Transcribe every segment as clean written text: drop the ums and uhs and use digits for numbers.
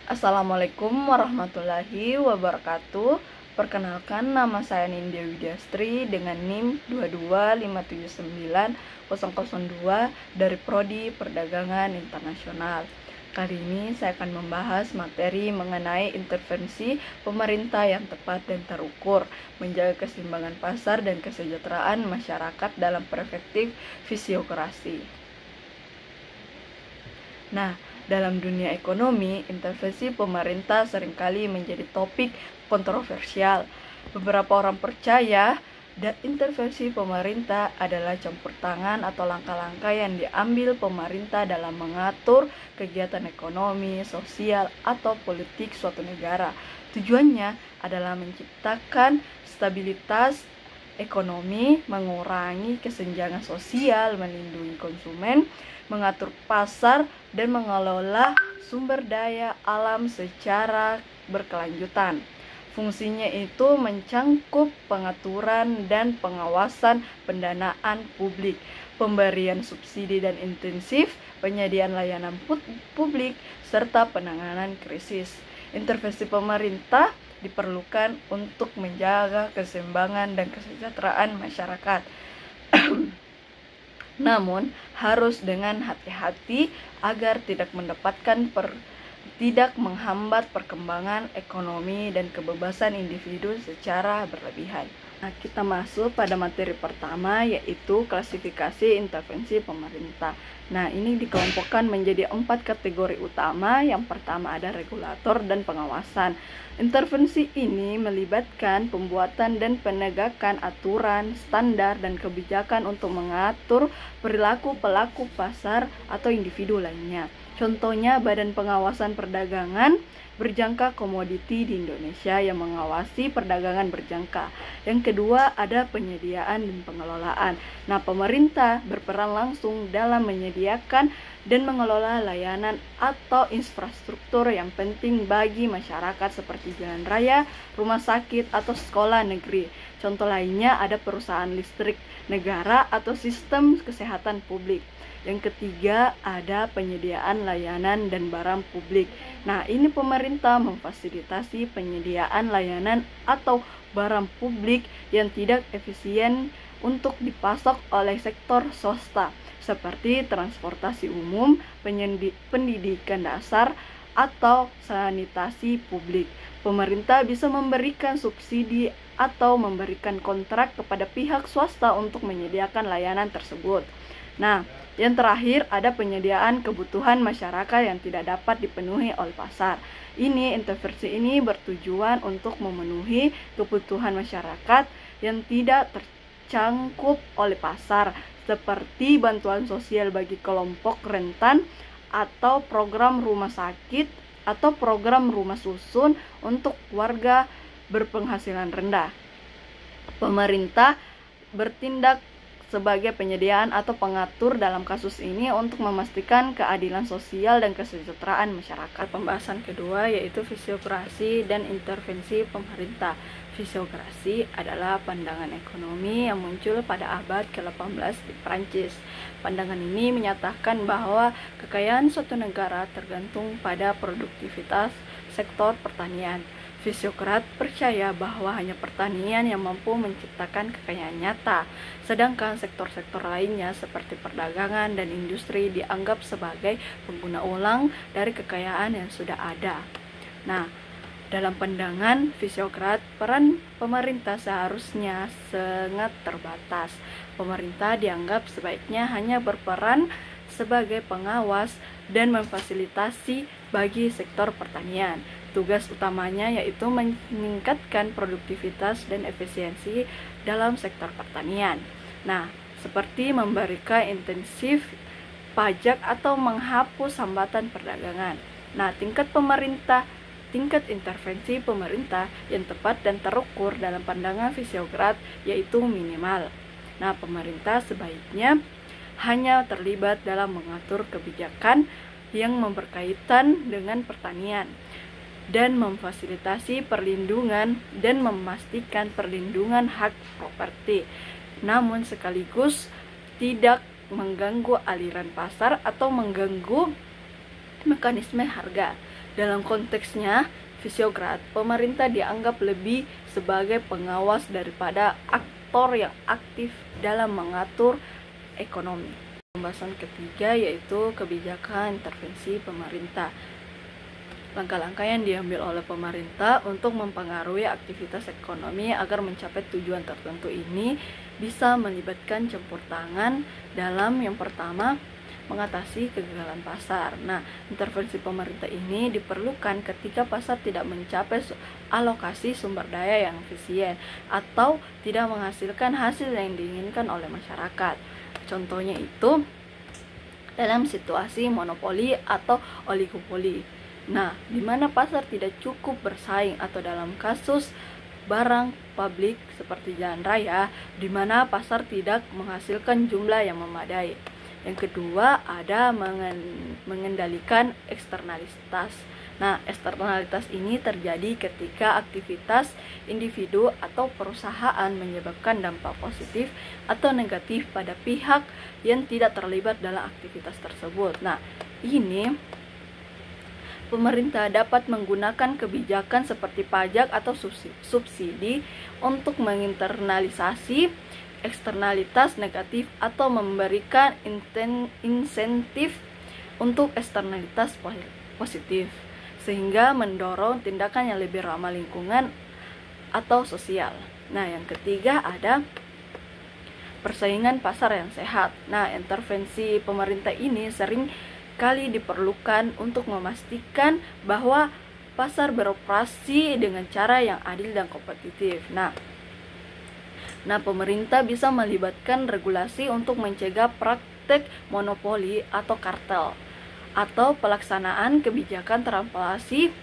Assalamualaikum warahmatullahi wabarakatuh. Perkenalkan, nama saya Nindya Widyastri dengan NIM 225790002 dari Prodi Perdagangan Internasional. Kali ini saya akan membahas materi mengenai intervensi pemerintah yang tepat dan terukur, menjaga keseimbangan pasar dan kesejahteraan masyarakat dalam perspektif fisiokrasi. Nah, dalam dunia ekonomi, intervensi pemerintah seringkali menjadi topik kontroversial. Beberapa orang percaya intervensi pemerintah adalah campur tangan atau langkah-langkah yang diambil pemerintah dalam mengatur kegiatan ekonomi, sosial, atau politik suatu negara. Tujuannya adalah menciptakan stabilitas ekonomi, mengurangi kesenjangan sosial, melindungi konsumen, mengatur pasar, dan mengelola sumber daya alam secara berkelanjutan. Fungsinya itu mencangkup pengaturan dan pengawasan pendanaan publik, pemberian subsidi dan intensif, penyediaan layanan publik, serta penanganan krisis. Intervensi pemerintah diperlukan untuk menjaga keseimbangan dan kesejahteraan masyarakat. Namun, harus dengan hati-hati agar tidak menghambat perkembangan ekonomi dan kebebasan individu secara berlebihan. Nah, kita masuk pada materi pertama, yaitu klasifikasi intervensi pemerintah. Nah, ini dikelompokkan menjadi 4 kategori utama. Yang pertama ada regulator dan pengawasan. Intervensi ini melibatkan pembuatan dan penegakan aturan, standar, dan kebijakan untuk mengatur perilaku pelaku pasar atau individu lainnya. Contohnya, Badan Pengawasan Perdagangan Berjangka Komoditi di Indonesia yang mengawasi perdagangan berjangka. Yang kedua ada penyediaan dan pengelolaan. Nah, pemerintah berperan langsung dalam menyediakan dan mengelola layanan atau infrastruktur yang penting bagi masyarakat seperti jalan raya, rumah sakit, atau sekolah negeri. Contoh lainnya ada perusahaan listrik negara atau sistem kesehatan publik. Yang ketiga ada penyediaan layanan dan barang publik. Nah, ini pemerintah memfasilitasi penyediaan layanan atau barang publik yang tidak efisien untuk dipasok oleh sektor swasta, seperti transportasi umum, pendidikan dasar, atau sanitasi publik. Pemerintah bisa memberikan subsidi atau memberikan kontrak kepada pihak swasta untuk menyediakan layanan tersebut. Nah, yang terakhir ada penyediaan kebutuhan masyarakat yang tidak dapat dipenuhi oleh pasar. Intervensi ini bertujuan untuk memenuhi kebutuhan masyarakat yang tidak tercangkup oleh pasar, seperti bantuan sosial bagi kelompok rentan, atau program rumah sakit, atau program rumah susun untuk warga berpenghasilan rendah. Pemerintah bertindak sebagai penyediaan atau pengatur dalam kasus ini untuk memastikan keadilan sosial dan kesejahteraan masyarakat. Pembahasan kedua yaitu fisiokrasi dan intervensi pemerintah. Fisiokrasi adalah pandangan ekonomi yang muncul pada abad ke-18 di Prancis. Pandangan ini menyatakan bahwa kekayaan suatu negara tergantung pada produktivitas sektor pertanian. Fisiokrat percaya bahwa hanya pertanian yang mampu menciptakan kekayaan nyata, sedangkan sektor-sektor lainnya seperti perdagangan dan industri dianggap sebagai pengguna ulang dari kekayaan yang sudah ada. Nah, dalam pandangan fisiokrat, peran pemerintah seharusnya sangat terbatas. Pemerintah dianggap sebaiknya hanya berperan sebagai pengawas dan memfasilitasi bagi sektor pertanian. Tugas utamanya yaitu meningkatkan produktivitas dan efisiensi dalam sektor pertanian. Nah, seperti memberikan intensif pajak atau menghapus hambatan perdagangan. Nah, tingkat intervensi pemerintah yang tepat dan terukur dalam pandangan fisiokrat yaitu minimal. Nah, pemerintah sebaiknya hanya terlibat dalam mengatur kebijakan yang berkaitan dengan pertanian dan memfasilitasi perlindungan dan memastikan perlindungan hak properti, namun sekaligus tidak mengganggu aliran pasar atau mengganggu mekanisme harga. Dalam konteksnya, Visegrad, pemerintah dianggap lebih sebagai pengawas daripada aktor yang aktif dalam mengatur ekonomi. Pembahasan ketiga yaitu kebijakan intervensi pemerintah. Langkah-langkah yang diambil oleh pemerintah untuk mempengaruhi aktivitas ekonomi agar mencapai tujuan tertentu ini bisa melibatkan campur tangan dalam yang pertama, mengatasi kegagalan pasar. Nah, intervensi pemerintah ini diperlukan ketika pasar tidak mencapai alokasi sumber daya yang efisien atau tidak menghasilkan hasil yang diinginkan oleh masyarakat. Contohnya itu dalam situasi monopoli atau oligopoli. Nah, di mana pasar tidak cukup bersaing atau dalam kasus barang publik seperti jalan raya, di mana pasar tidak menghasilkan jumlah yang memadai. Yang kedua, ada mengendalikan eksternalitas. Nah, eksternalitas ini terjadi ketika aktivitas individu atau perusahaan menyebabkan dampak positif atau negatif pada pihak yang tidak terlibat dalam aktivitas tersebut. Nah, ini pemerintah dapat menggunakan kebijakan seperti pajak atau subsidi untuk menginternalisasi eksternalitas negatif atau memberikan insentif untuk eksternalitas positif, sehingga mendorong tindakan yang lebih ramah lingkungan atau sosial. Nah, yang ketiga ada persaingan pasar yang sehat. Nah, intervensi pemerintah ini sering kali diperlukan untuk memastikan bahwa pasar beroperasi dengan cara yang adil dan kompetitif. Nah, pemerintah bisa melibatkan regulasi untuk mencegah praktek monopoli atau kartel, atau pelaksanaan kebijakan transparansi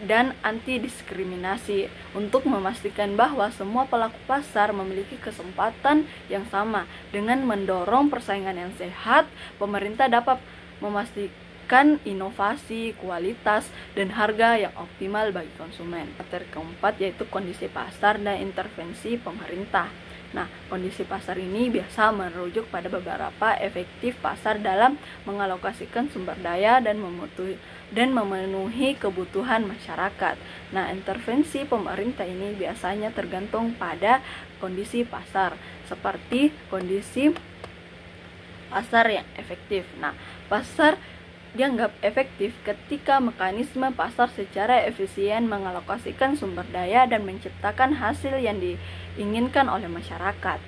dan anti diskriminasi untuk memastikan bahwa semua pelaku pasar memiliki kesempatan yang sama. Dengan mendorong persaingan yang sehat, pemerintah dapat memastikan inovasi, kualitas, dan harga yang optimal bagi konsumen. Materi keempat yaitu kondisi pasar dan intervensi pemerintah. Nah, kondisi pasar ini biasa merujuk pada beberapa efektif pasar dalam mengalokasikan sumber daya dan memenuhi kebutuhan masyarakat. Nah, intervensi pemerintah ini biasanya tergantung pada kondisi pasar, seperti kondisi pasar yang efektif. Nah, pasar dianggap efektif ketika mekanisme pasar secara efisien mengalokasikan sumber daya dan menciptakan hasil yang diinginkan oleh masyarakat.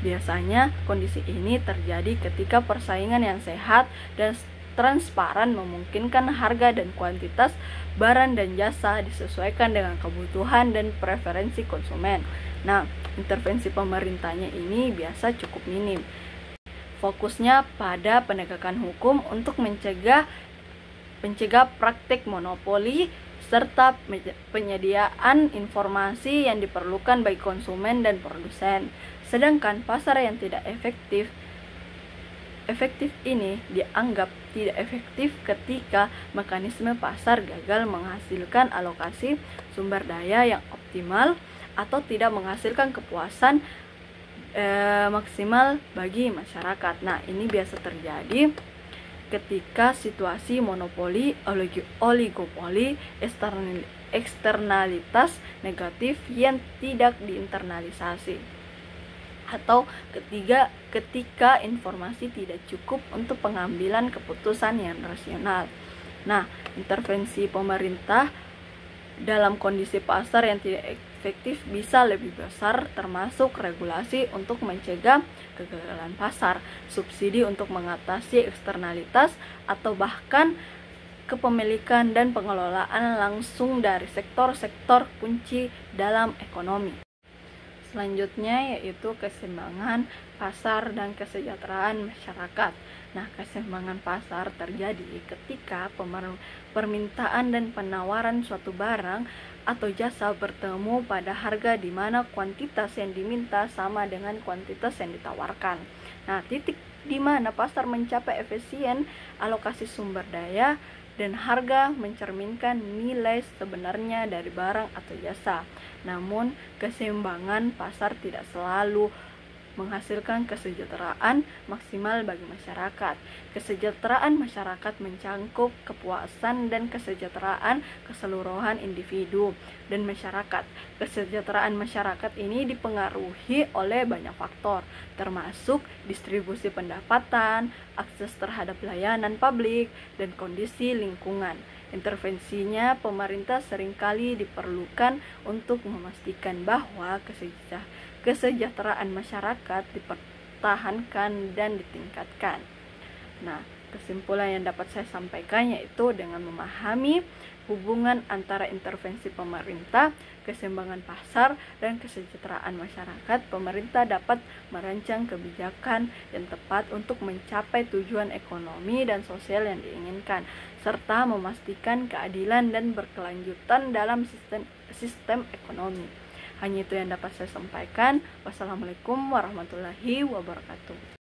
Biasanya kondisi ini terjadi ketika persaingan yang sehat dan transparan memungkinkan harga dan kuantitas barang dan jasa disesuaikan dengan kebutuhan dan preferensi konsumen. Nah, intervensi pemerintahnya ini biasa cukup minim. Fokusnya pada penegakan hukum untuk mencegah praktik monopoli serta penyediaan informasi yang diperlukan bagi konsumen dan produsen. Sedangkan pasar yang tidak efektif ini dianggap tidak efektif ketika mekanisme pasar gagal menghasilkan alokasi sumber daya yang optimal atau tidak menghasilkan kepuasan maksimal bagi masyarakat. Nah, ini biasa terjadi ketika situasi monopoli, oligopoli, eksternalitas negatif yang tidak diinternalisasi, atau ketika informasi tidak cukup untuk pengambilan keputusan yang rasional. Nah, intervensi pemerintah dalam kondisi pasar yang tidak efektif bisa lebih besar, termasuk regulasi untuk mencegah kegagalan pasar, subsidi untuk mengatasi eksternalitas, atau bahkan kepemilikan dan pengelolaan langsung dari sektor-sektor kunci dalam ekonomi. Selanjutnya yaitu keseimbangan pasar dan kesejahteraan masyarakat. Nah, keseimbangan pasar terjadi ketika permintaan dan penawaran suatu barang atau jasa bertemu pada harga di mana kuantitas yang diminta sama dengan kuantitas yang ditawarkan. Nah, titik di mana pasar mencapai efisien alokasi sumber daya dan harga mencerminkan nilai sebenarnya dari barang atau jasa. Namun, keseimbangan pasar tidak selalu menghasilkan kesejahteraan maksimal bagi masyarakat. Kesejahteraan masyarakat mencangkup kepuasan dan kesejahteraan keseluruhan individu dan masyarakat. Kesejahteraan masyarakat ini dipengaruhi oleh banyak faktor, termasuk distribusi pendapatan, akses terhadap layanan publik, dan kondisi lingkungan. Intervensinya pemerintah seringkali diperlukan untuk memastikan bahwa kesejahteraan masyarakat dipertahankan dan ditingkatkan. Nah, kesimpulan yang dapat saya sampaikan yaitu dengan memahami hubungan antara intervensi pemerintah, keseimbangan pasar, dan kesejahteraan masyarakat, pemerintah dapat merancang kebijakan yang tepat untuk mencapai tujuan ekonomi dan sosial yang diinginkan, serta memastikan keadilan dan berkelanjutan dalam sistem ekonomi. Hanya itu yang dapat saya sampaikan. Wassalamualaikum warahmatullahi wabarakatuh.